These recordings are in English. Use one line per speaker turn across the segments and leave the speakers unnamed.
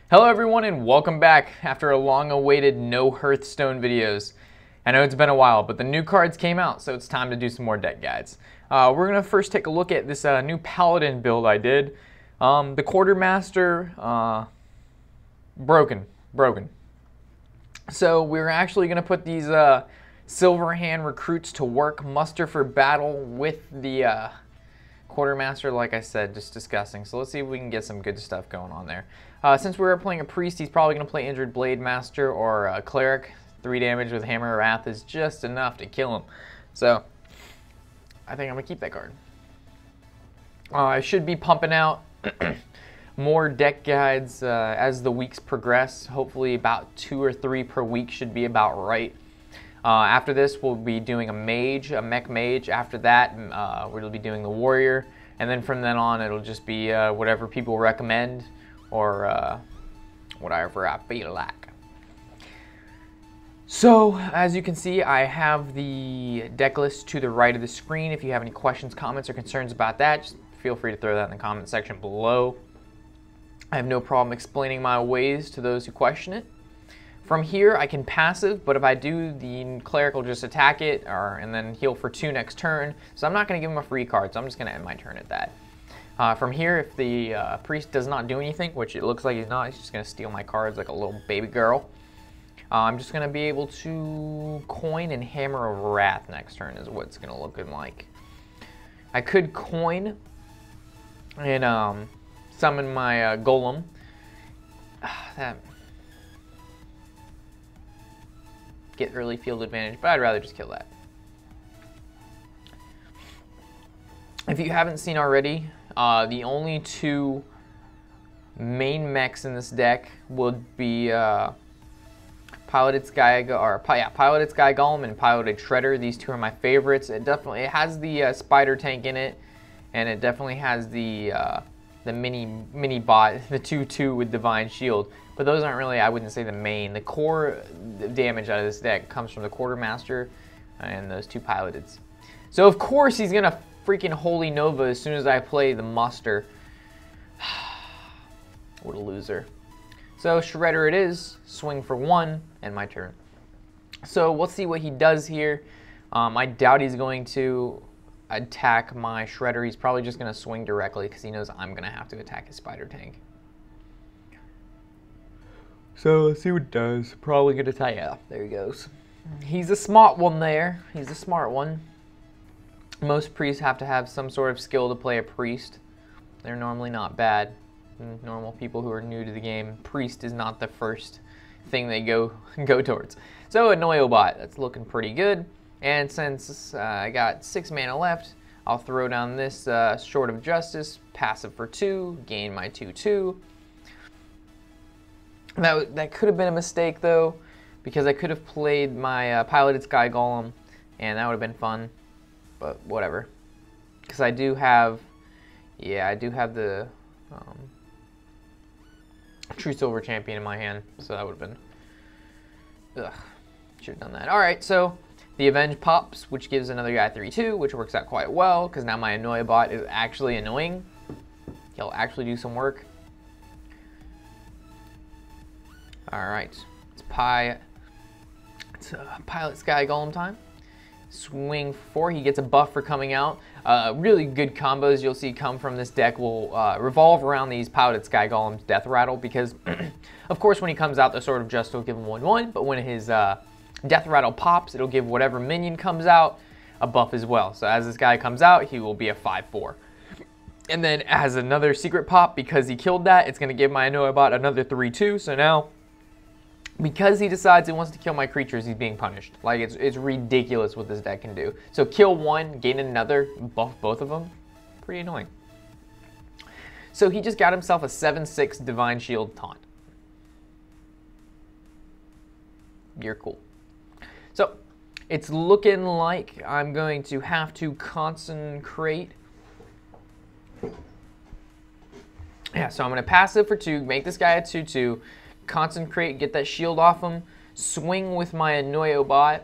Hello everyone and welcome back after a long-awaited no Hearthstone videos. I know it's been a while, but the new cards came out, so it's time to do some more deck guides. We're going to first take a look at this new Paladin build I did. The Quartermaster, broken. So we're actually going to put these Silverhand recruits to work, muster for battle with the Quartermaster, like I said, just discussing. So let's see if we can get some good stuff going on there. Since we were playing a Priest, he's probably going to play Injured Blade Master or a Cleric. 3 damage with Hammer of Wrath is just enough to kill him. So I think I'm going to keep that card. I should be pumping out more deck guides as the weeks progress. Hopefully about 2 or 3 per week should be about right. After this, we'll be doing a mage, a mech mage. After that, we'll be doing the warrior. And then from then on, it'll just be whatever people recommend or whatever I feel like. So, as you can see, I have the deck list to the right of the screen. If you have any questions, comments, or concerns about that, just feel free to throw that in the comment section below. I have no problem explaining my ways to those who question it. From here, I can passive, but if I do, the Cleric will just attack it and then heal for 2 next turn. So I'm not going to give him a free card, so I'm just going to end my turn at that. From here, if the Priest does not do anything, which it looks like he's not, he's just going to steal my cards like a little baby girl. I'm just going to be able to coin and Hammer of Wrath next turn is what it's going to look like. I could coin and summon my Golem. Get early field advantage, but I'd rather just kill that. If you haven't seen already, the only 2 main mechs in this deck would be Piloted Sky Golem and Piloted Shredder. These 2 are my favorites. It has the spider tank in it, and it definitely has the mini bot, the 2/2 with Divine Shield. But those aren't really, I wouldn't say, the main. The core damage out of this deck comes from the Quartermaster and those 2 Piloteds. So of course he's gonna freaking Holy Nova as soon as I play the muster. What a loser. So Shredder it is, swing for 1, and my turn. So we'll see what he does here. I doubt he's going to attack my Shredder. He's probably just going to swing directly because he knows I'm going to have to attack his spider tank. So let's see what it does. Probably going to attack. Yeah, there he goes. He's a smart one there. He's a smart one. Most priests have to have some sort of skill to play a priest. They're normally not bad. Normal people who are new to the game, priest is not the first thing they go towards. So a Noyobot, that's looking pretty good. And since I got 6 mana left, I'll throw down this Sword of Justice, passive for 2, gain my 2/2. That could have been a mistake though, because I could have played my Piloted Sky Golem, and that would have been fun. But whatever, because I do have the True Silver Champion in my hand, so that would have been, should have done that. Alright, so the Avenge pops, which gives another guy 3/2, which works out quite well, because now my Annoyabot is actually annoying. He'll actually do some work. Alright, it's Pilot Sky Golem time. Swing 4, he gets a buff for coming out. Really good combos you'll see come from this deck will revolve around these Piloted Sky Golem's Death Rattle, because of course when he comes out the Sword of Justice will give him 1/1, but when his Death Rattle pops, it'll give whatever minion comes out a buff as well. So as this guy comes out, he will be a 5/4. And then as another secret pop, because he killed that, it's going to give my Annoyabot another 3/2, so now because he decides he wants to kill my creatures, he's being punished. Like, it's ridiculous what this deck can do. So kill 1, gain another, buff both of them. Pretty annoying. So he just got himself a 7/6 Divine Shield taunt. You're cool. So it's looking like I'm going to have to concentrate. Yeah, so I'm going to passive for 2, make this guy a 2/2. Concentrate, get that shield off him, swing with my Annoyobot,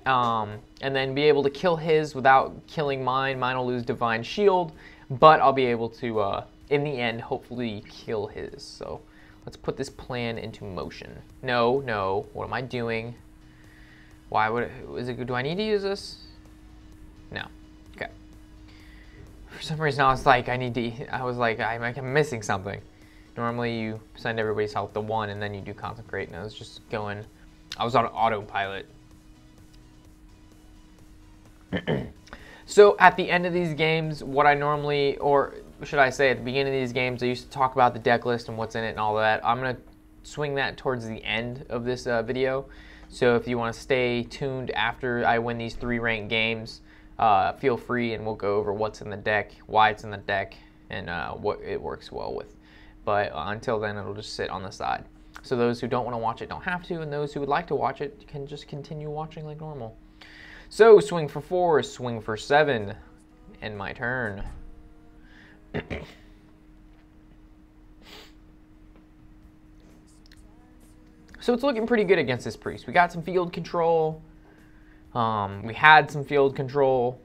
and then be able to kill his without killing mine. Mine will lose Divine Shield. but I'll be able to, in the end, hopefully kill his. So let's put this plan into motion. No, no, what am I doing? Why would do I need to use this? No. Okay. For some reason I was like, I'm missing something. Normally you send everybody's health to 1 and then you do consecrate, and I was just going, I was on autopilot. So at the end of these games, what I normally, or should I say at the beginning of these games, I used to talk about the deck list and what's in it and all that. I'm going to swing that towards the end of this video. So if you want to stay tuned after I win these 3 ranked games, feel free, and we'll go over what's in the deck, why it's in the deck, and what it works well with. But until then, it'll just sit on the side. So those who don't want to watch it don't have to, and those who would like to watch it can just continue watching like normal. So swing for 4, swing for 7, end my turn. So it's looking pretty good against this priest. We got some field control. We had some field control.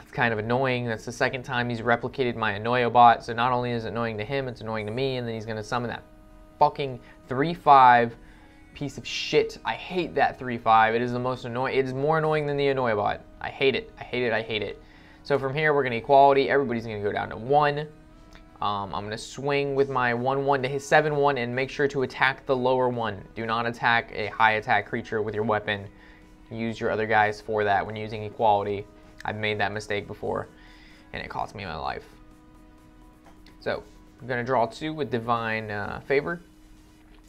It's kind of annoying. That's the second time he's replicated my Annoyo bot. So not only is it annoying to him, it's annoying to me. And then he's going to summon that fucking 3/5 piece of shit. I hate that 3/5. It is the most annoying. It is more annoying than the Annoyo bot. I hate it. I hate it. I hate it. So from here, we're going to equality. Everybody's going to go down to 1. I'm going to swing with my 1/1 to his 7/1 and make sure to attack the lower one. Do not attack a high attack creature with your weapon. Use your other guys for that when using equality. I've made that mistake before, and it cost me my life. So I'm going to draw 2 with Divine Favor.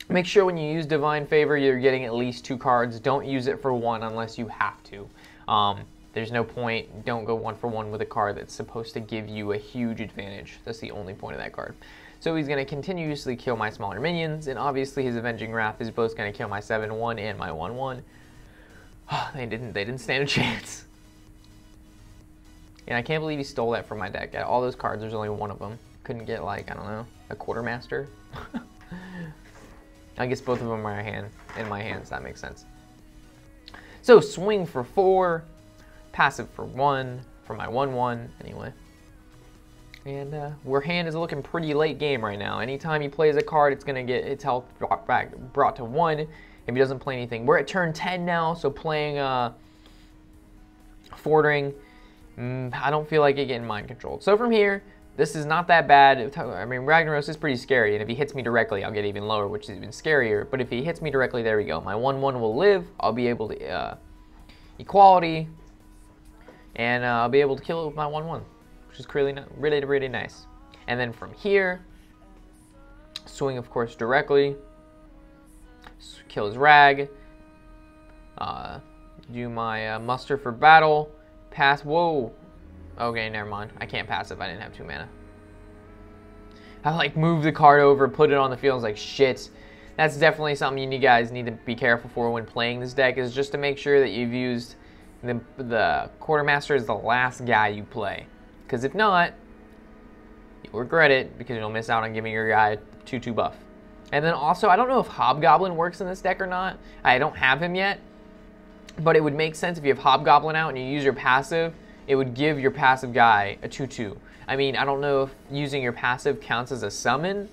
Make sure when you use Divine Favor, you're getting at least 2 cards. Don't use it for 1 unless you have to. There's no point. Don't go 1 for 1 with a card that's supposed to give you a huge advantage. That's the only point of that card. So he's going to continuously kill my smaller minions, and obviously his Avenging Wrath is both going to kill my 7/1 and my 1/1. They didn't stand a chance. And I can't believe he stole that from my deck. Out of all those cards, there's only 1 of them. Couldn't get, like, I don't know, a Quartermaster? I guess both of them are in my hands. That makes sense. So swing for 4. Passive for 1, for my 1/1, anyway. And our hand is looking pretty late game right now. Anytime he plays a card, it's going to get its health brought to 1 if he doesn't play anything. We're at turn 10 now, so playing Fordring, I don't feel like it getting mind controlled. So from here, this is not that bad. I mean, Ragnaros is pretty scary, and if he hits me directly, I'll get even lower, which is even scarier. But if he hits me directly, there we go. My 1/1 will live. I'll be able to equality. And I'll be able to kill it with my 1/1, which is really nice. And then from here, swing, of course, directly. Kill his rag. Do my muster for battle. Pass. Whoa. Okay, never mind. I can't pass if I didn't have 2 mana. I like move the card over, put it on the field. I was like, shit. That's definitely something you guys need to be careful for when playing this deck, is just to make sure that you've used the Quartermaster is the last guy you play, because if not, you'll regret it, because you'll miss out on giving your guy 2/2 buff. And then also, I don't know if Hobgoblin works in this deck or not. I don't have him yet, but it would make sense if you have Hobgoblin out and you use your passive, it would give your passive guy a 2/2. I mean, I don't know if using your passive counts as a summon,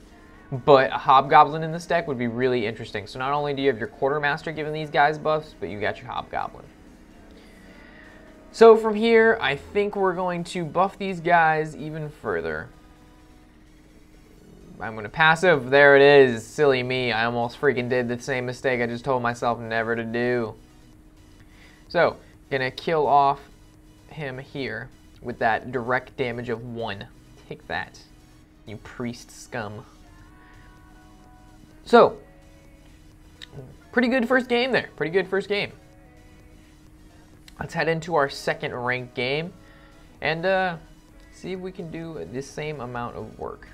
but a Hobgoblin in this deck would be really interesting. So not only do you have your Quartermaster giving these guys buffs, but you got your Hobgoblin. So from here, I think we're going to buff these guys even further. I'm going to passive. There it is. Silly me. I almost freaking did the same mistake I just told myself never to do. So, going to kill off him here with that direct damage of 1. Take that, you priest scum. So, pretty good first game there. Pretty good first game. Let's head into our second ranked game and see if we can do the same amount of work.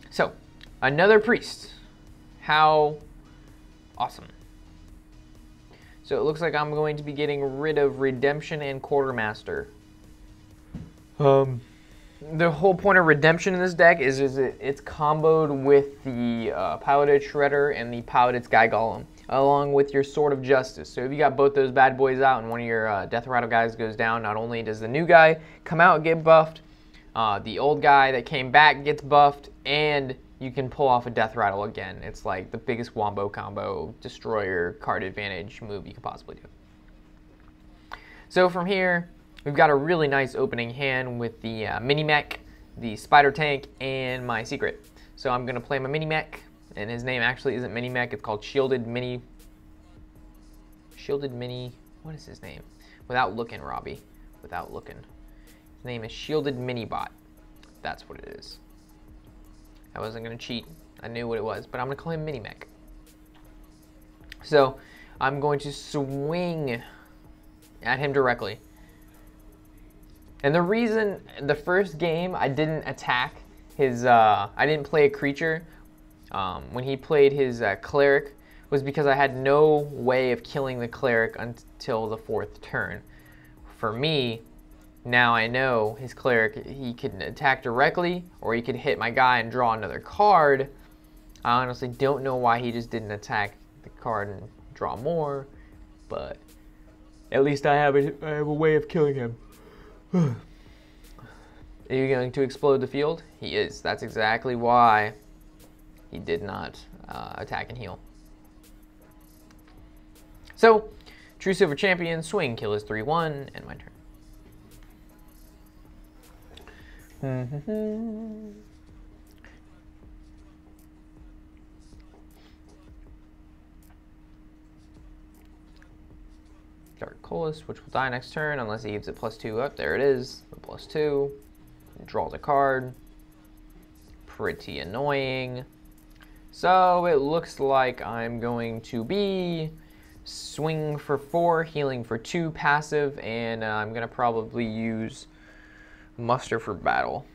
So, another priest. How awesome. So it looks like I'm going to be getting rid of Redemption and Quartermaster. the whole point of redemption in this deck is it's comboed with the Paladin Shredder and the Paladin Sky Golem, along with your Sword of Justice. So if you got both those bad boys out and one of your Death Rattle guys goes down, not only does the new guy come out and get buffed, the old guy that came back gets buffed, and you can pull off a Death Rattle again. It's like the biggest wombo combo destroyer card advantage move you could possibly do. So from here, we've got a really nice opening hand with the mini mech, the spider tank, and my secret. So I'm gonna play my mini mech, and his name actually isn't mini mech, it's called Shielded Mini, what is his name? Without looking, Robbie, without looking. His name is Shielded Mini Bot. That's what it is. I wasn't gonna cheat, I knew what it was, but I'm gonna call him mini mech. So I'm going to swing at him directly. And the reason the first game I didn't attack his, I didn't play a creature when he played his cleric was because I had no way of killing the cleric until the 4th turn. For me, now I know his cleric, he can attack directly or he could hit my guy and draw another card. I honestly don't know why he just didn't attack the card and draw more, but at least I have a way of killing him. Are you going to explode the field? He is. That's exactly why he did not attack and heal. So, True Silver Champion, swing, kill is 3-1, and my turn. Dark Colus, which will die next turn unless he gives it +2 up. There it is, +2. Draws a card. Pretty annoying. So it looks like I'm going to be swing for 4, healing for 2 passive, and I'm going to probably use muster for battle.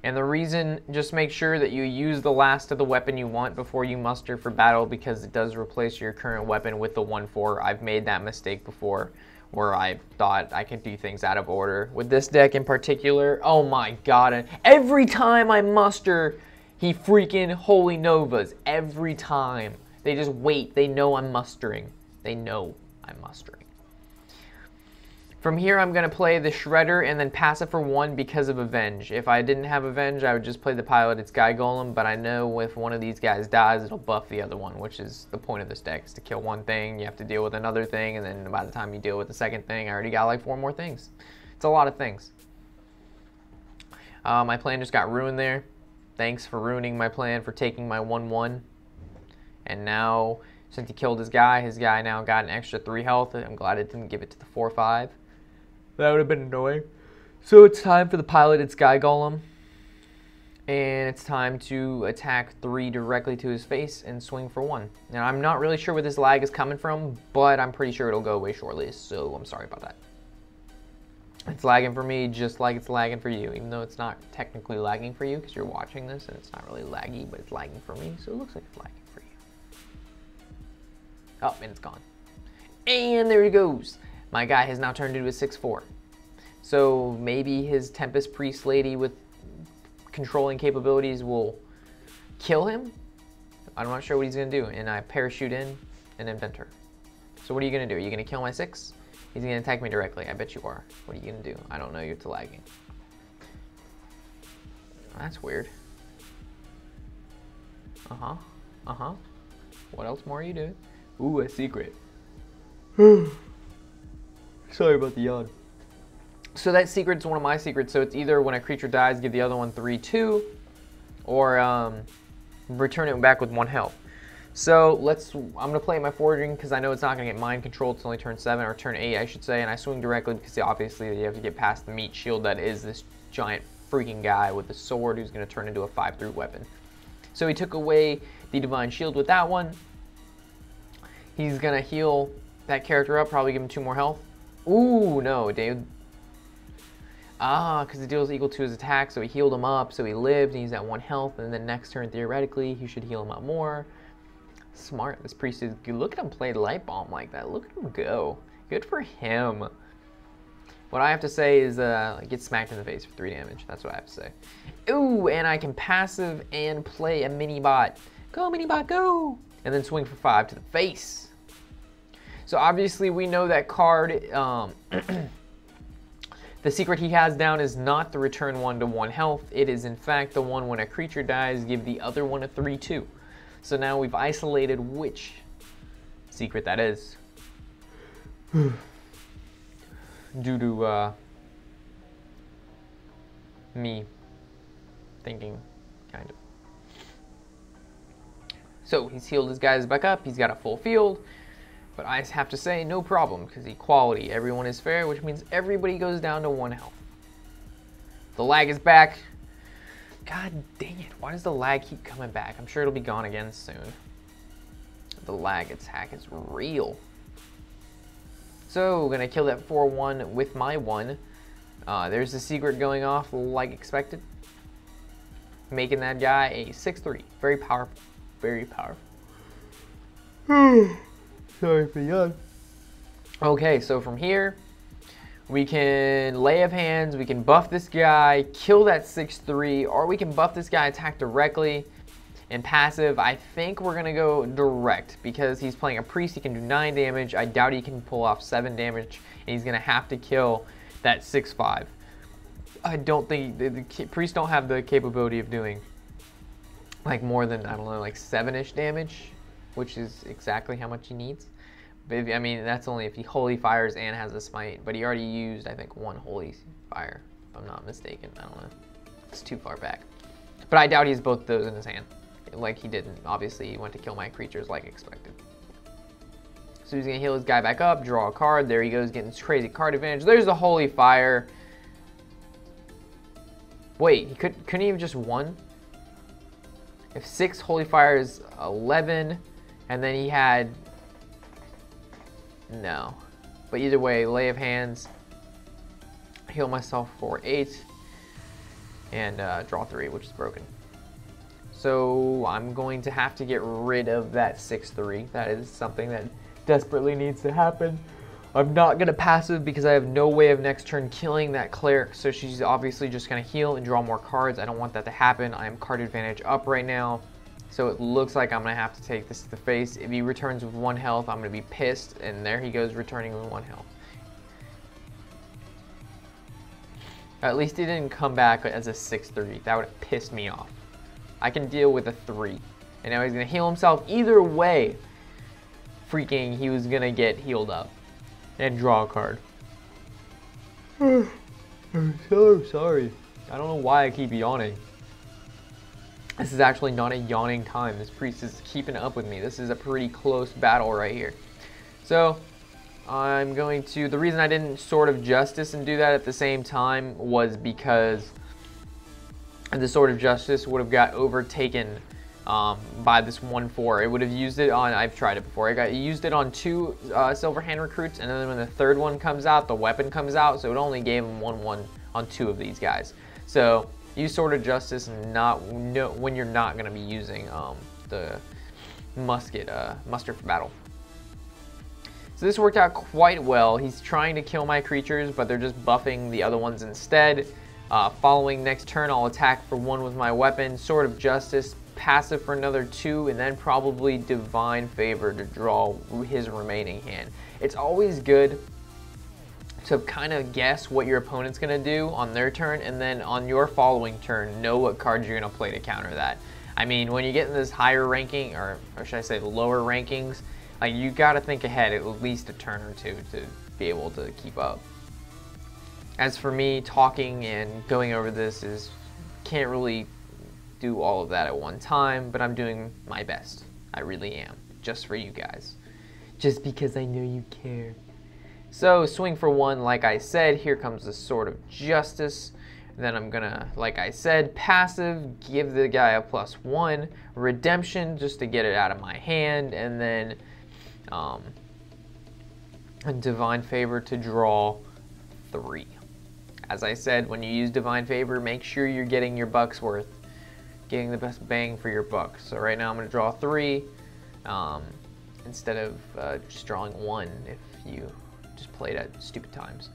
And the reason, just make sure that you use the last of the weapon you want before you muster for battle, because it does replace your current weapon with the 1/4. I've made that mistake before where I thought I could do things out of order. With this deck in particular, oh my god, and every time I muster, he freaking holy novas. Every time. They just wait. They know I'm mustering. They know I'm mustering. From here, I'm going to play the Shredder and then pass it for 1 because of Avenge. If I didn't have Avenge, I would just play the Paladin Sky Golem, but I know if one of these guys dies, it'll buff the other one, which is the point of this deck, is to kill one thing, you have to deal with another thing, and then by the time you deal with the second thing, I already got like 4 more things. It's a lot of things. My plan just got ruined there. Thanks for ruining my plan for taking my 1/1. And now, since he killed his guy now got an extra 3 health. I'm glad it didn't give it to the 4/5. That would have been annoying. So it's time for the Paladin Sky Golem. And it's time to attack 3 directly to his face and swing for 1. Now, I'm not really sure where this lag is coming from, but I'm pretty sure it'll go away shortly, so I'm sorry about that. It's lagging for me just like it's lagging for you, even though it's not technically lagging for you because you're watching this and it's not really laggy, but it's lagging for me, so it looks like it's lagging for you. Oh, and it's gone. And there he goes. My guy has now turned into a 6/4. So maybe his Tempest Priest lady with controlling capabilities will kill him. I'm not sure what he's going to do. And I parachute in an Inventor. So what are you going to do? Are you going to kill my 6? He's going to attack me directly. I bet you are. What are you going to do? I don't know. You're too lagging. That's weird. Uh-huh. What else more are you doing? Ooh, a secret. Sorry about the yawn. So that secret's one of my secrets. So it's either when a creature dies, give the other one 3/2, or return it back with 1 health. So I'm gonna play my foraging because I know it's not gonna get mind controlled. It's only turn 7 or turn 8, I should say, and I swing directly because obviously you have to get past the meat shield that is this giant freaking guy with the sword who's gonna turn into a 5/3 weapon. So he took away the divine shield with that one. He's gonna heal that character up, probably give him 2 more health. Ooh, no, dude. Because it deals equal to his attack, so he healed him up, so he lived, and he's at 1 health, and then next turn, theoretically, he should heal him up more. Smart, this priest is good. Look at him play Light Bomb like that. Look at him go. Good for him. What I have to say is get smacked in the face for 3 damage. That's what I have to say. Ooh, and I can passive and play a mini bot. Go mini bot, go! And then swing for 5 to the face. So obviously we know that card, the secret he has down is not the return 1 to 1 health. It is in fact the one when a creature dies, give the other one a 3/2. So now we've isolated which secret that is. Due to me thinking, kind of. So he's healed his guys back up, he's got a full field, but I have to say no problem, because equality, everyone is fair, which means everybody goes down to 1 health. The lag is back. God dang it, why does the lag keep coming back? I'm sure it'll be gone again soon. The lag attack is real. So we're gonna kill that 4/1 with my 1. There's the secret going off like expected. Making that guy a 6/3. Very powerful. Very powerful. Sorry for yawn. Okay, so from here, we can Lay of Hands, we can buff this guy, kill that 6/3, or we can buff this guy, attack directly. And passive, I think we're gonna go direct because he's playing a priest. He can do 9 damage. I doubt he can pull off 7 damage, and he's gonna have to kill that 6/5. I don't think the priests don't have the capability of doing like more than, I don't know, like 7-ish damage, which is exactly how much he needs. But I mean, that's only if he holy fires and has a smite. But he already used, I think, 1 holy fire, if I'm not mistaken. I don't know. It's too far back. But I doubt he has both those in his hand. Like he didn't. Obviously, he went to kill my creatures like expected. So he's going to heal his guy back up, draw a card. There he goes, getting this crazy card advantage. There's the Holy Fire. Wait, couldn't he have just won? If 6 Holy Fire is 11, and then he had... No. But either way, Lay of Hands. Heal myself for 8. And draw 3, which is broken. So I'm going to have to get rid of that 6/3. That is something that desperately needs to happen. I'm not going to passive because I have no way of next turn killing that cleric. So she's obviously just going to heal and draw more cards. I don't want that to happen. I am card advantage up right now. So it looks like I'm going to have to take this to the face. If he returns with 1 health, I'm going to be pissed. And there he goes, returning with 1 health. At least he didn't come back as a 6/3. That would have pissed me off. I can deal with a 3. And now he's going to heal himself. Either way, freaking, he was going to get healed up. And draw a card. I'm so sorry. I don't know why I keep yawning. This is actually not a yawning time. This priest is keeping up with me. This is a pretty close battle right here. So, I'm going to... The reason I didn't Sword of Justice and do that at the same time was because... the Sword of Justice would have got overtaken by this 1/4. It would have used it on, I've tried it before, I used it on 2 Silver Hand recruits, and then when the 3rd one comes out, the weapon comes out, so it only gave him 1/1 on 2 of these guys. So use Sword of Justice when you're not going to be using the muster for battle. So this worked out quite well. He's trying to kill my creatures, but they're just buffing the other ones instead. Following next turn, I'll attack for 1 with my weapon, Sword of Justice, passive for another 2, and then probably Divine Favor to draw his remaining hand. It's always good to kind of guess what your opponent's going to do on their turn, and then on your following turn, know what cards you're going to play to counter that. I mean, when you get in this higher ranking, or should I say lower rankings, like you got to think ahead at least a turn or 2 to be able to keep up. As for me, talking and going over this can't really do all of that at one time, but I'm doing my best. I really am, just for you guys. Just because I know you care. So, swing for 1, like I said, here comes the Sword of Justice. Then I'm gonna, like I said, passive, give the guy a +1, redemption, just to get it out of my hand, and then a Divine Favor to draw 3. As I said, when you use Divine Favor, make sure you're getting your buck's worth. Getting the best bang for your buck. So right now I'm going to draw 3 instead of just drawing 1 if you just played at stupid times.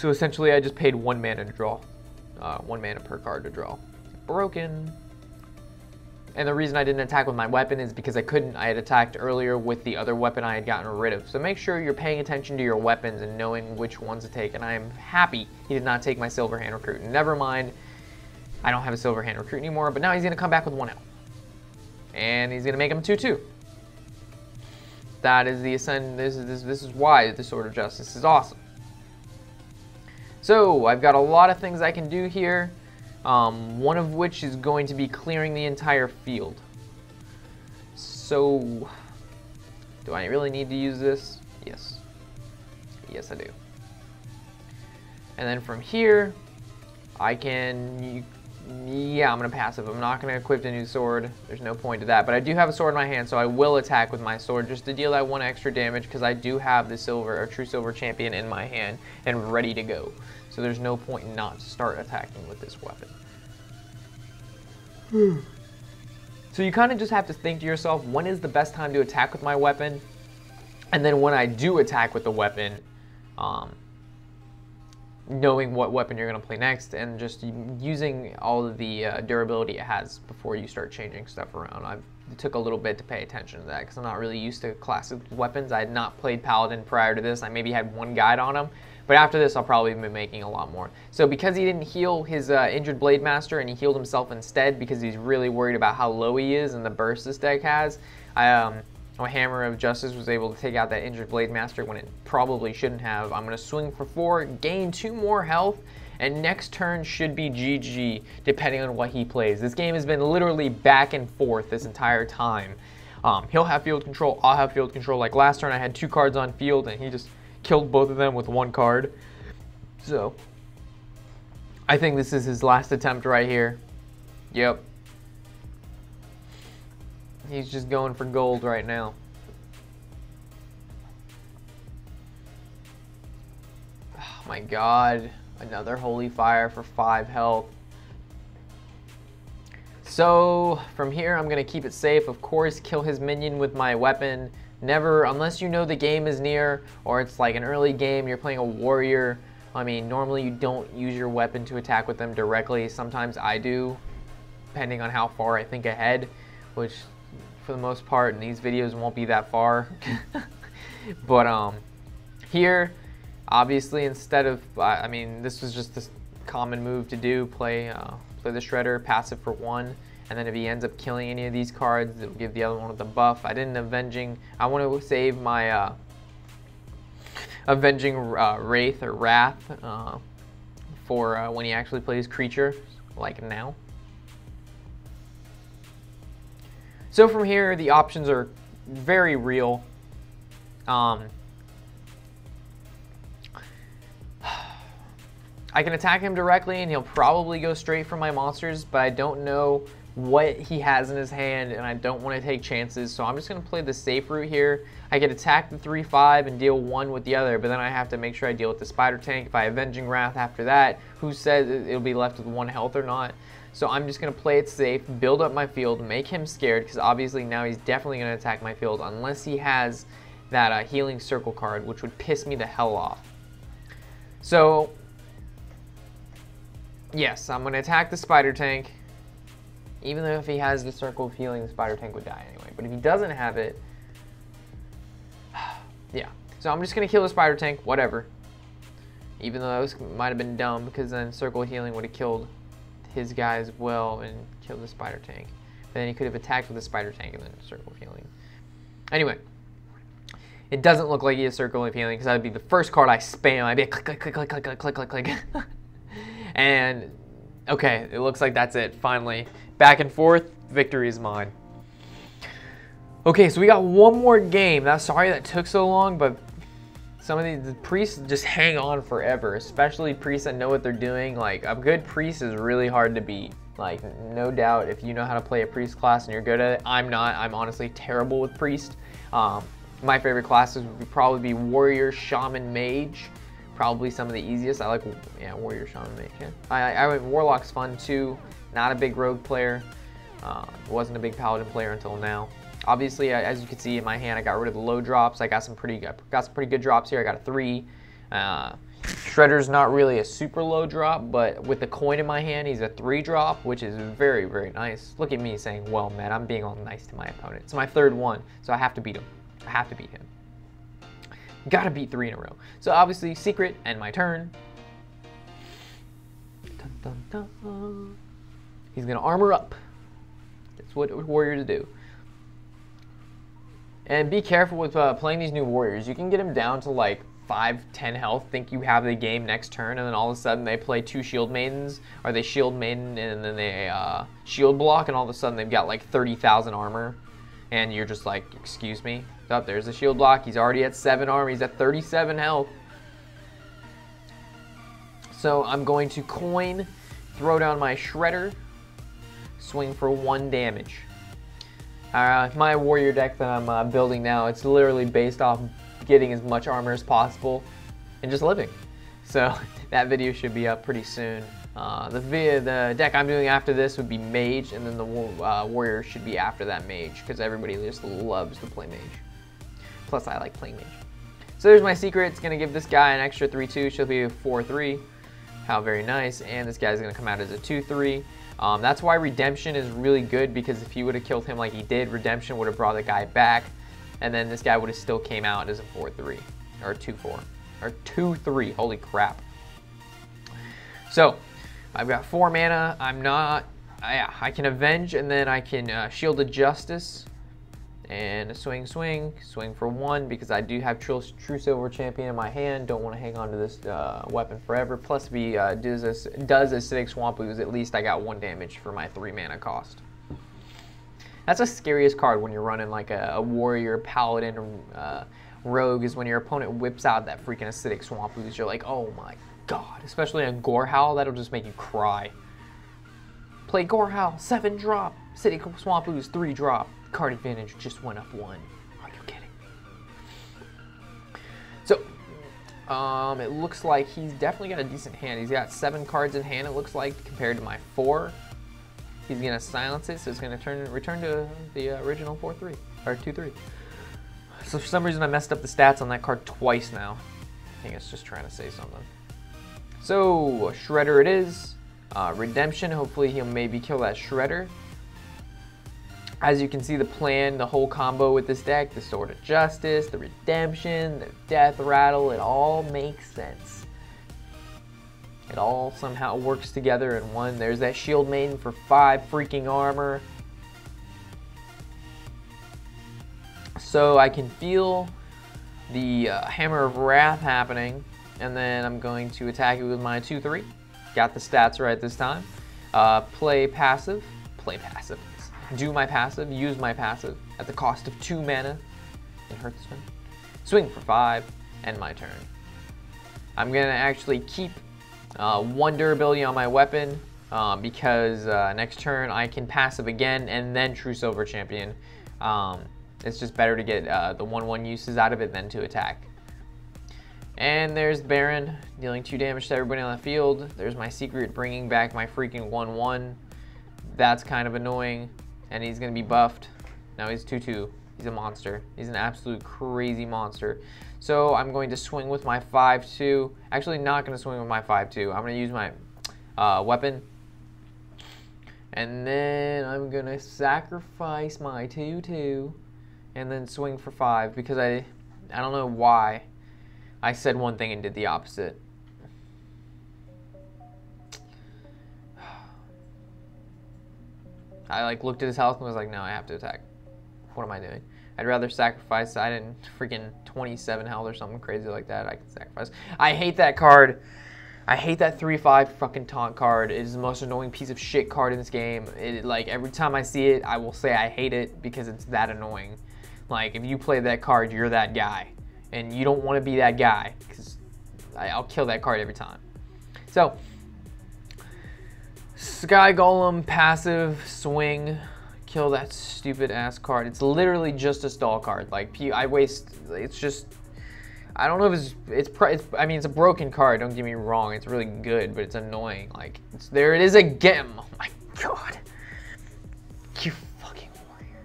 So essentially I just paid 1 mana to draw. 1 mana per card to draw. Broken. And the reason I didn't attack with my weapon is because I couldn't. I had attacked earlier with the other weapon I had gotten rid of. So make sure you're paying attention to your weapons and knowing which ones to take. And I am happy he did not take my Silverhand Recruit. Never mind, I don't have a Silverhand Recruit anymore, but now he's going to come back with 1 health. And he's going to make him 2/2. That is the ascend. This is why the Sword of Justice is awesome. So I've got a lot of things I can do here. One of which is going to be clearing the entire field. So, do I really need to use this? Yes. Yes, I do. And then from here, I can, yeah, I'm going to passive. I'm not going to equip a new sword. There's no point to that. But I do have a sword in my hand, so I will attack with my sword just to deal that 1 extra damage because I do have the silver, or true silver champion in my hand and ready to go. So there's no point in not start attacking with this weapon. So you kind of just have to think to yourself, when is the best time to attack with my weapon? And then when I do attack with the weapon, knowing what weapon you're going to play next and just using all of the durability it has before you start changing stuff around. It took a little bit to pay attention to that because I'm not really used to classic weapons. I had not played Paladin prior to this. I maybe had 1 guide on him. But after this, I'll probably be making a lot more. So because he didn't heal his injured Blade Master and he healed himself instead because he's really worried about how low he is and the burst this deck has, my Hammer of Justice was able to take out that injured Blade Master when it probably shouldn't have. I'm going to swing for 4, gain 2 more health, and next turn should be GG, depending on what he plays. This game has been literally back and forth this entire time. He'll have field control, I'll have field control. Like last turn, I had 2 cards on field, and he just killed both of them with 1 card. So, I think this is his last attempt right here. Yep. He's just going for gold right now. Oh my god. Another Holy Fire for 5 health. So, from here, I'm going to keep it safe. Of course, kill his minion with my weapon. Never, unless you know the game is near, or it's like an early game, you're playing a warrior. I mean, normally you don't use your weapon to attack with them directly. Sometimes I do, depending on how far I think ahead, which for the most part in these videos won't be that far. But here, obviously, instead of, I mean, this was just this common move to do, play the Shredder, passive for 1. And then if he ends up killing any of these cards, it'll give the other one the buff. I didn't avenging. I want to save my avenging Wraith or Wrath for when he actually plays creature, like now. So from here, the options are very real. I can attack him directly, and he'll probably go straight for my monsters, but I don't know what he has in his hand, and I don't want to take chances, so I'm just going to play the safe route here. I could attack the 3/5 and deal 1 with the other, but then I have to make sure I deal with the Spider Tank. If I Avenging Wrath after that, who says it'll be left with 1 health or not? So I'm just going to play it safe, build up my field, make him scared, because obviously now he's definitely going to attack my field, unless he has that Healing Circle card, which would piss me the hell off. So, yes, I'm going to attack the Spider Tank. Even though if he has the Circle of Healing, the Spider Tank would die anyway. But if he doesn't have it, yeah. So I'm just going to kill the Spider Tank, whatever. Even though that might have been dumb, because then Circle of Healing would have killed his guy as well and killed the Spider Tank. But then he could have attacked with the Spider Tank and then Circle of Healing. Anyway, it doesn't look like he has Circle of Healing, because that would be the first card I spam. I'd be like, click, click, click, click, click, click, click, click. And, okay, it looks like that's it, finally. Back and forth, victory is mine. Okay, so we got 1 more game. Sorry that took so long, but some of the priests just hang on forever, especially priests that know what they're doing. Like, a good priest is really hard to beat. Like, no doubt, if you know how to play a priest class and you're good at it. I'm not. I'm honestly terrible with priest. My favorite classes would probably be warrior, shaman, mage. Probably some of the easiest. I like, yeah, warrior, shaman, mage. Yeah. I warlock's fun too. Not a big rogue player. Wasn't a big paladin player until now. Obviously, as you can see in my hand, I got rid of the low drops. I got some pretty good drops here. I got a 3. Shredder's not really a super low drop, but with the coin in my hand, he's a 3 drop, which is very, very nice. Look at me saying, well, man, I'm being all nice to my opponent. It's my 3rd one, so I have to beat him. I have to beat him. Gotta beat 3 in a row. So obviously, secret, and my turn. Dun, dun, dun. He's gonna armor up. That's what warriors do. And be careful with playing these new warriors. You can get them down to like 5-10 health, think you have the game next turn, and then all of a sudden they play 2 shield maidens, or they shield maiden and then they shield block, and all of a sudden they've got like 30,000 armor, and you're just like, excuse me? Oh, there's a shield block. He's already at 7 armor. He's at 37 health. So I'm going to coin, throw down my shredder, swing for 1 damage. My warrior deck that I'm building now, it's literally based off getting as much armor as possible and just living. So that video should be up pretty soon. The deck I'm doing after this would be mage, and then the warrior should be after that mage, because everybody just loves to play mage. Plus I like playing mage. So there's my secret. It's gonna give this guy an extra 3/2. She'll be a 4/3. How very nice. And this guy's gonna come out as a 2/3. That's why redemption is really good, because if he would have killed him like he did, redemption would have brought the guy back, and then this guy would have still came out as a 4/3 or 2/4 or 2/3. Holy crap. So I've got 4 mana. I can avenge, and then I can shield of justice and swing for 1, because I do have True Silver Champion in my hand. Don't want to hang on to this weapon forever. Plus, if he does acidic swamp ooze, at least I got 1 damage for my 3 mana cost. That's the scariest card when you're running like a warrior, paladin, rogue, is when your opponent whips out that freaking acidic swamp ooze. You're like, oh my god. Especially a gore howl, that'll just make you cry. Play gore howl, 7 drop, acidic swamp ooze, 3 drop. Card advantage just went up 1. Are you kidding me? So, it looks like he's definitely got a decent hand. He's got 7 cards in hand, it looks like, compared to my 4. He's gonna silence it, so it's gonna return to the original 4/3 or 2/3. So for some reason I messed up the stats on that card twice now. I think it's just trying to say something. So Shredder it is. Redemption. Hopefully he'll maybe kill that Shredder. As you can see, the plan, the whole combo with this deck, the Sword of Justice, the Redemption, the Death Rattle, it all makes sense. It all somehow works together in one. There's that Shield Maiden for 5 freaking armor. So I can feel the Hammer of Wrath happening, and then I'm going to attack it with my 2/3. Got the stats right this time. Play passive. Do my passive, use my passive at the cost of 2 mana in Hearthstone. Swing for 5, end my turn. I'm gonna actually keep 1 durability on my weapon because next turn I can passive again and then True Silver Champion. It's just better to get the 1/1 uses out of it than to attack. And there's Baron, dealing 2 damage to everybody on the field. There's my secret, bringing back my freaking 1/1. That's kind of annoying. And he's going to be buffed. Now he's 2/2. He's a monster. He's an absolute crazy monster. So I'm going to swing with my 5/2. Actually, not going to swing with my 5/2. I'm going to use my weapon. And then I'm going to sacrifice my 2/2 and then swing for 5, because I don't know why I said one thing and did the opposite. I like looked at his health and was like, no, I have to attack. What am I doing? I'd rather sacrifice. I didn't freaking 27 health or something crazy like that. I can sacrifice. I hate that card. I hate that 3/5 fucking taunt card. It is the most annoying piece of shit card in this game. It, like, every time I see it, I will say I hate it because it's that annoying. Like, if you play that card, you're that guy. And you don't want to be that guy, because I'll kill that card every time. So, Sky Golem, passive, swing, kill that stupid ass card. It's literally just a stall card. Like, I waste, it's just, I don't know if I mean, it's a broken card, don't get me wrong. It's really good, but it's annoying. Like, there it is again. Oh my god. You fucking warrior.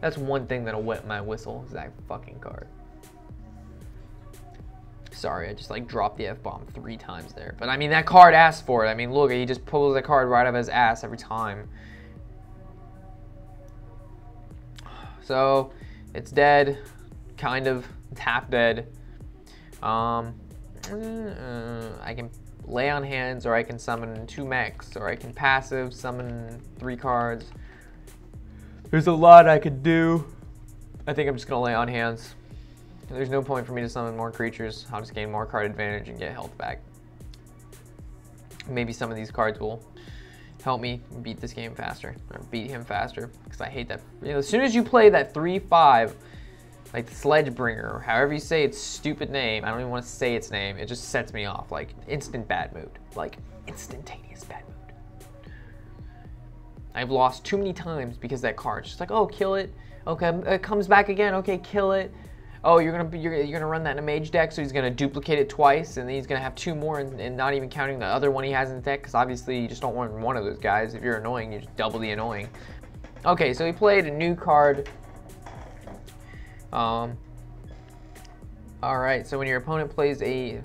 That's one thing that'll wet my whistle, is that fucking card. Sorry, I just like dropped the F-bomb 3 times there. But I mean, that card asked for it. I mean, look, he just pulls that card right out of his ass every time. So, it's dead. Kind of. It's half dead. I can lay on hands, or I can summon 2 mechs, or I can passive summon 3 cards. There's a lot I could do. I think I'm just gonna lay on hands. There's no point for me to summon more creatures. I'll just gain more card advantage and get health back. Maybe some of these cards will help me beat this game faster, or beat him faster, because I hate that. You know, as soon as you play that 3/5, like the Sledgebringer, or however you say its stupid name, I don't even want to say its name, it just sets me off, like instant bad mood, like instantaneous bad mood. I've lost too many times because that card's just like, oh, kill it, okay, it comes back again, okay, kill it. Oh, you're gonna run that in a mage deck, so he's gonna duplicate it twice, and then he's gonna have 2 more, and not even counting the other one he has in the deck, because obviously you just don't want one of those guys. If you're annoying, you just double the annoying. Okay, so he played a new card. All right, so when your opponent plays a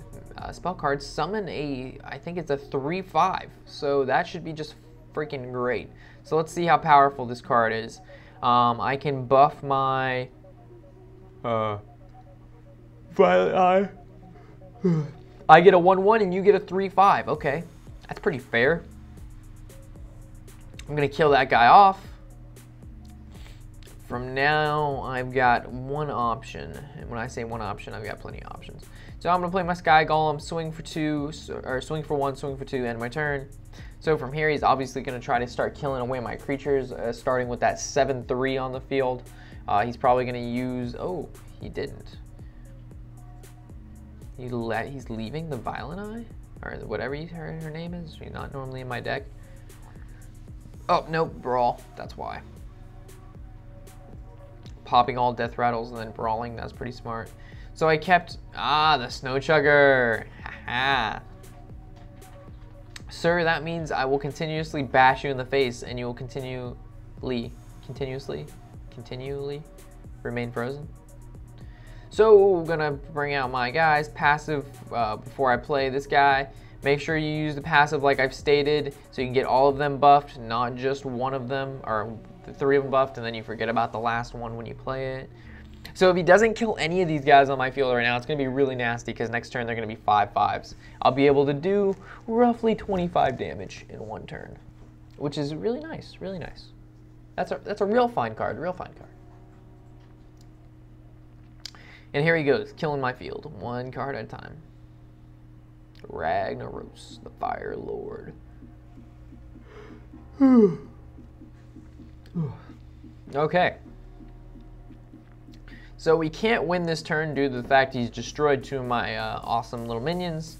spell card, summon I think it's a 3/5, so that should be just freaking great. So let's see how powerful this card is. I can buff my Violet Eye. I get a 1/1 and you get a 3/5. Okay, that's pretty fair. I'm gonna kill that guy off. From now, I've got one option, and when I say one option, I've got plenty of options. So I'm gonna play my Sky Golem, swing for 2, or swing for 1, swing for 2, end my turn. So from here, he's obviously gonna try to start killing away my creatures, starting with that 7/3 on the field. He's probably gonna use, oh, he didn't. He's leaving the Violent Eye, or whatever her name is. She's not normally in my deck. Oh, nope, Brawl, that's why. Popping all Death Rattles and then Brawling, that's pretty smart. So I kept, the Snow Chugger, haha. Sir, that means I will continuously bash you in the face and you will continually remain frozen. So I'm gonna bring out my guys, passive before I play this guy. Make sure you use the passive like I've stated, so you can get all of them buffed, not just one of them, or the 3 of them buffed, and then you forget about the last one when you play it. So if he doesn't kill any of these guys on my field right now, it's gonna be really nasty, because next turn they're gonna be 5/5s. I'll be able to do roughly 25 damage in 1 turn, which is really nice, really nice. That's a real fine card, real fine card. And here he goes, killing my field, 1 card at a time. Ragnaros, the Fire Lord. Okay. So we can't win this turn due to the fact he's destroyed 2 of my awesome little minions.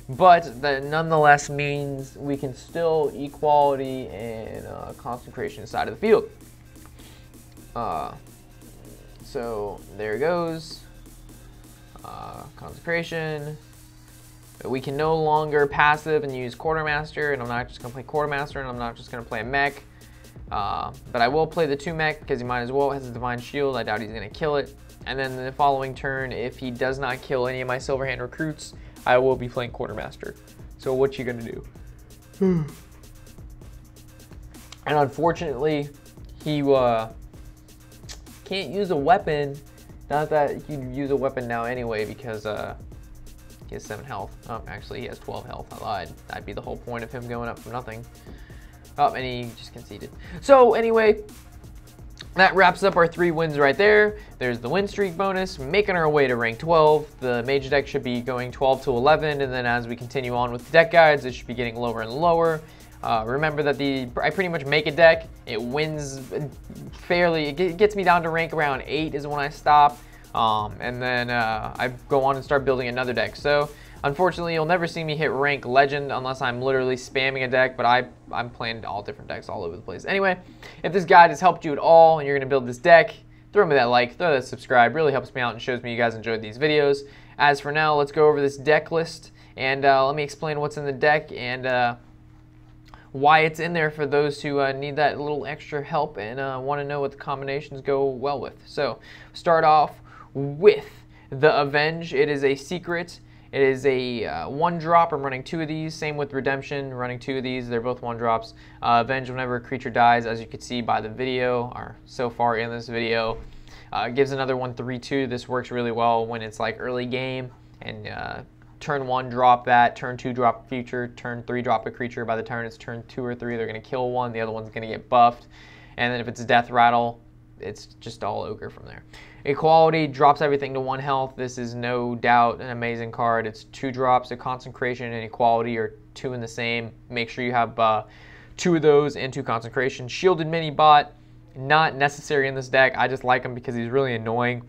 But that nonetheless means we can still equality and concentration side of the field. So there it goes. Consecration. We can no longer passive and use Quartermaster, and I'm not just going to play Quartermaster, and I'm not just going to play a mech. But I will play the 2 mech, because he might as well. It has a Divine Shield. I doubt he's going to kill it. And then the following turn, if he does not kill any of my Silverhand recruits, I will be playing Quartermaster. So what you going to do? And unfortunately, he can't use a weapon. Not that he'd use a weapon now anyway, because he has 7 health. Oh, actually, he has 12 health. I lied. That'd be the whole point of him going up for nothing. Oh, and he just conceded. So anyway, that wraps up our 3 wins right there. There's the win streak bonus, making our way to rank 12. The mage deck should be going 12 to 11, and then as we continue on with the deck guides, it should be getting lower and lower. Remember that I pretty much make a deck. It wins fairly. It gets me down to rank around 8 is when I stop. And then I go on and start building another deck. So unfortunately, you'll never see me hit rank legend unless I'm literally spamming a deck, but I'm playing all different decks all over the place. Anyway, if this guide has helped you at all and you're gonna build this deck, throw me that like, throw that subscribe, really helps me out and shows me you guys enjoyed these videos. As for now, let's go over this deck list and let me explain what's in the deck and why it's in there for those who need that little extra help and want to know what the combinations go well with. So start off with the Avenge. It is a secret It is a 1-drop. I'm running 2 of these. Same with Redemption, running 2 of these. They're both 1-drops. Avenge whenever a creature dies, as you can see by the video, or so far in this video. Gives another one 3/2. This works really well when it's like early game, and turn 1 drop that, turn 2 drop a creature, turn 3 drop a creature. By the turn it's turn 2 or 3, they're going to kill one, the other one's going to get buffed. And then if it's a death rattle, it's just all ogre from there. Equality drops everything to 1 health. This is no doubt an amazing card. It's 2 drops. A Consecration and Equality are 2 in the same. Make sure you have 2 of those and 2 Consecration. Shielded Mini Bot, not necessary in this deck. I just like him because he's really annoying.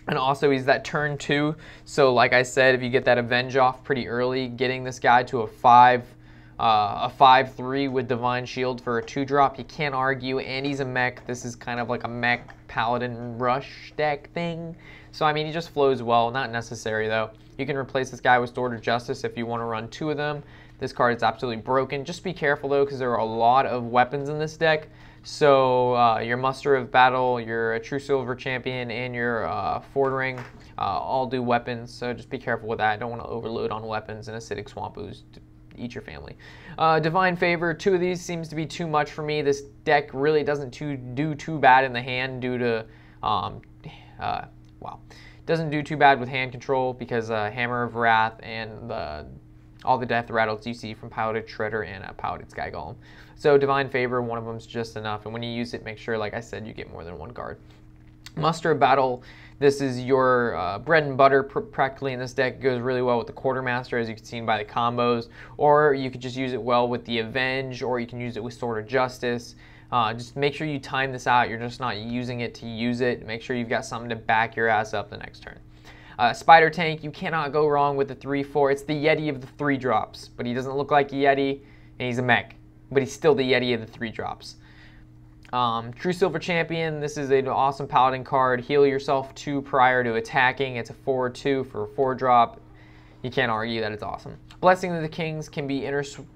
And also he's that turn 2. So like I said, if you get that Avenge off pretty early, getting this guy to a 5/3 with Divine Shield for a 2-drop, you can't argue. And he's a mech. This is kind of like a mech Paladin Rush deck thing. So I mean, he just flows well. Not necessary though. You can replace this guy with Sword of Justice if you want to run 2 of them. This card is absolutely broken. Just be careful though, because there are a lot of weapons in this deck. So your Muster of Battle, your True Silver Champion, and your Ford Ring all do weapons. So just be careful with that. Don't want to overload on weapons and Acidic Swamp Ooze to eat your family. Divine Favor, 2 of these seems to be too much for me. This deck really doesn't do too bad in the hand due to, doesn't do too bad with hand control because Hammer of Wrath and all the death rattles you see from Paladin Shredder and Paladin Sky Golem. So Divine Favor, one of them is just enough, and when you use it, make sure, like I said, you get more than 1 card. Muster of Battle, this is your bread and butter practically in this deck. It goes really well with the Quartermaster, as you can see by the combos, or you could just use it well with the Avenge, or you can use it with Sword of Justice. Just make sure you time this out. You're just not using it to use it. Make sure you've got something to back your ass up the next turn. Spider Tank, you cannot go wrong with the 3/4. It's the Yeti of the 3-drops, but he doesn't look like a Yeti, and he's a mech, but he's still the Yeti of the 3-drops. True Silver Champion, this is an awesome Paladin card. Heal yourself 2 prior to attacking. It's a 4/2 for a 4-drop. You can't argue that it's awesome. Blessing of the Kings can be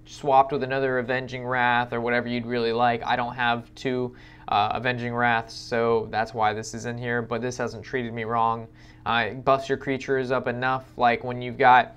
swapped with another Avenging Wrath or whatever you'd really like. I don't have 2 Avenging Wraths, so that's why this is in here, but this hasn't treated me wrong. It buffs your creatures up enough, like when you've got,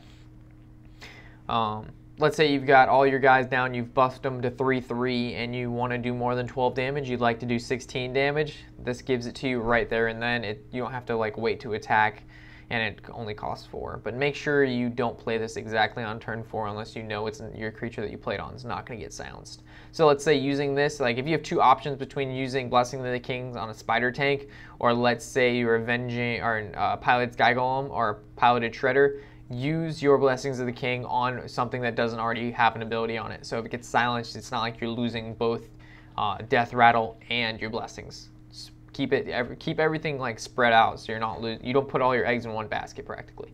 let's say you've got all your guys down, you've buffed them to 3/3, and you want to do more than 12 damage, you'd like to do 16 damage. This gives it to you right there and then. You don't have to like wait to attack, and it only costs 4. But make sure you don't play this exactly on turn 4 unless you know it's your creature that you played on is not going to get silenced. So let's say using this, like if you have 2 options between using Blessing of the Kings on a Spider Tank, or let's say you're Avenging or Paladin Sky Golem or Paladin Shredder, use your Blessings of the King on something that doesn't already have an ability on it. So if it gets silenced, it's not like you're losing both Death Rattle and your Blessings. Just keep everything like spread out, so you don't put all your eggs in one basket practically.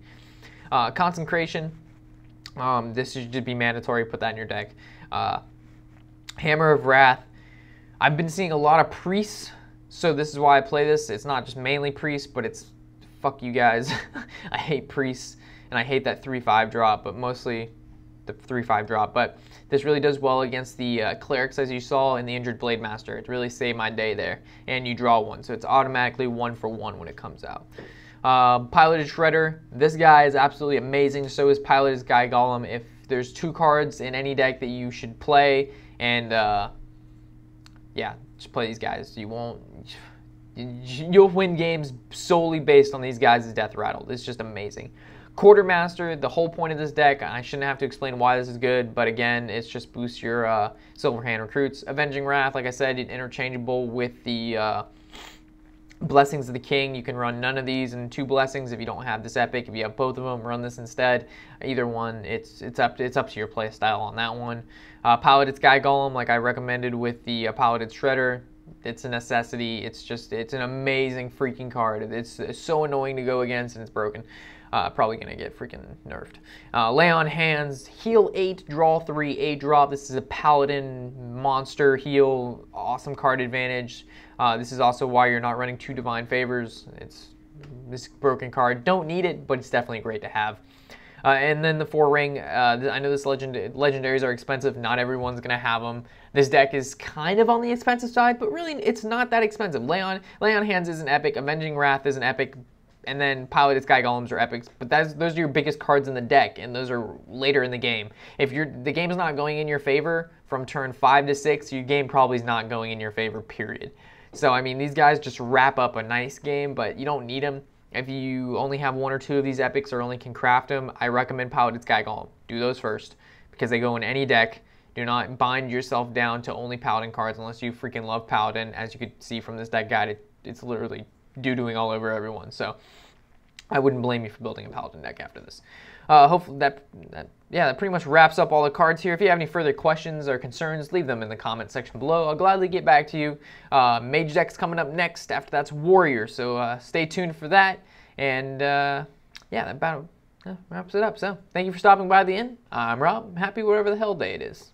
Consecration, this should just be mandatory. Put that in your deck. Hammer of Wrath, I've been seeing a lot of priests, so this is why I play this. It's not just mainly priests, but it's fuck you guys. I hate priests, and I hate that 3/5 drop, but mostly the 3/5 drop. But this really does well against the clerics, as you saw in the Injured Blade Master. It really saved my day there. And you draw 1, so it's automatically 1-for-1 when it comes out. Piloted Shredder, this guy is absolutely amazing. So is Piloted Sky Golem. If there's 2 cards in any deck that you should play, and yeah, just play these guys. You'll win games solely based on these guys' death rattle. It's just amazing. Quartermaster, the whole point of this deck, I shouldn't have to explain why this is good, but again, it's just boosts your Silver Hand recruits. Avenging Wrath, like I said, it's interchangeable with the Blessings of the King. You can run none of these and 2 blessings if you don't have this epic. If you have both of them, run this instead. Either one, it's up to your play style on that one. Paladin Sky Golem, like I recommended with the Paladin Shredder, it's a necessity. It's an amazing freaking card. It's so annoying to go against, and it's broken. Probably gonna get freaking nerfed. Lay on Hands, heal 8, draw 3, 8-drop. This is a Paladin monster heal, awesome card advantage. This is also why you're not running 2 Divine Favors. It's this broken card. Don't need it, but it's definitely great to have. And then the 4 ring, I know this legendaries are expensive. Not everyone's going to have them. This deck is kind of on the expensive side, but really it's not that expensive. Lay on Hands is an epic. Avenging Wrath is an epic. and then Piloted Sky Golems are epics, but those are your biggest cards in the deck, and those are later in the game. If the game's not going in your favor from turn 5 to 6, your game probably is not going in your favor, period. So, I mean, these guys just wrap up a nice game, but you don't need them. If you only have 1 or 2 of these epics or only can craft them, I recommend Piloted Sky Golem. Do those first, because they go in any deck. Do not bind yourself down to only Paladin cards unless you freaking love Paladin. As you could see from this deck guide, it's literally doo-dooing all over everyone. So I wouldn't blame you for building a Paladin deck after this. Hopefully that pretty much wraps up all the cards here. If you have any further questions or concerns, leave them in the comment section below. I'll gladly get back to you. Mage deck's coming up next. After that's Warrior, so stay tuned for that. And yeah, that about wraps it up. So thank you for stopping by the end. I'm Rob. Happy whatever the hell day it is.